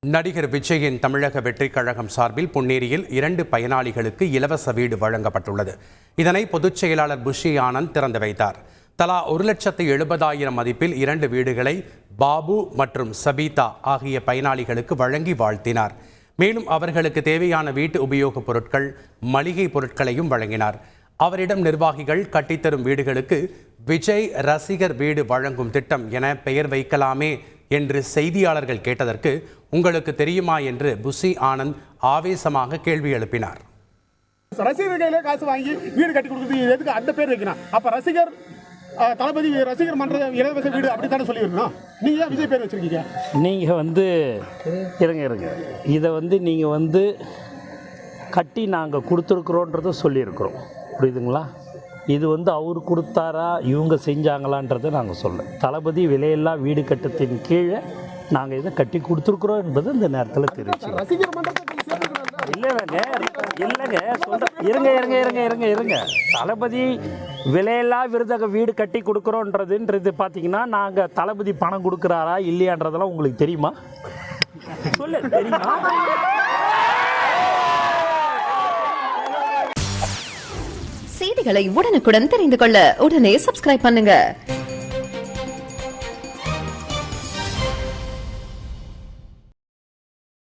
நடிகர் விஜயின் தமிழக வெற்றிக் கழகம் சார்பில் பொன்னேரியில் 2 பயனாளிகளுக்கு இலவச வீடு வழங்கப்பட்டுள்ளது. இதனை பொதுச் செயலாளர் புஷி ஆனந்த் திறந்து வைத்தார். தலா 1,70,000 மதிப்பில் 2 வீடுகளை பாபு மற்றும் சபீதா ஆகிய பயனாளிகளுக்கு வழங்கி வாழ்த்தினார். மேலும் அவர்களுக்கு தேவையான வீட்டு உபயோகப் பொருட்கள், மளிகை பொருட்களையும் வழங்கினார். அவரிடம் நிர்வாகிகள் கட்டித்தரும் வீடுகளுக்கு விஜய் ரசிகர் வீடு வழங்கும் திட்டம் என பெயர் வைக்கலாமே என்று செய்தியாளர்கள் கேட்டதற்கு, உங்களுக்கு தெரியுமா என்று புஷி ஆனந்த் ஆவேசமாக கேள்வி எழுப்பினார். ரசிகர்களே காசு வாங்கி வீடு கட்டி கொடுக்குறது எதுக்கு அந்த பேர் வைக்கணும்? அப்ப ரசிகர் தளபதி ரசிகர் மன்ற இலவச வீடு அப்படித்தானே சொல்லியிருக்கணும். நீங்க ஏன் விஜய் பேர் வச்சிருக்கீங்க? நீங்கள் இருங்க இதை நீங்கள் கட்டி நாங்கள் கொடுத்துருக்குறோன்றதை சொல்லியிருக்கிறோம். புரியுதுங்களா? இது அவர் கொடுத்தாரா இவங்க செஞ்சாங்களான்றதை நாங்கள் சொல்ல. தளபதி விலையில்லா வீடு கட்டத்தின் கீழே நாங்கள் இதை கட்டி கொடுத்துருக்குறோம் என்பது இந்த நேரத்தில் தெரிவிச்சு. இல்லைங்க சொல்கிறேன். இருங்க தளபதி விலையில்லா விருதக வீடு கட்டி கொடுக்குறோன்றதுன்றது பார்த்தீங்கன்னா, நாங்கள் தளபதி பணம் கொடுக்குறாரா இல்லையான்றதெல்லாம் உங்களுக்கு தெரியுமா? தெரியுமா? செய்திகளை உடனுக்குடன் தெரிந்து கொள்ள உடனே சப்ஸ்கிரைப் பண்ணுங்க.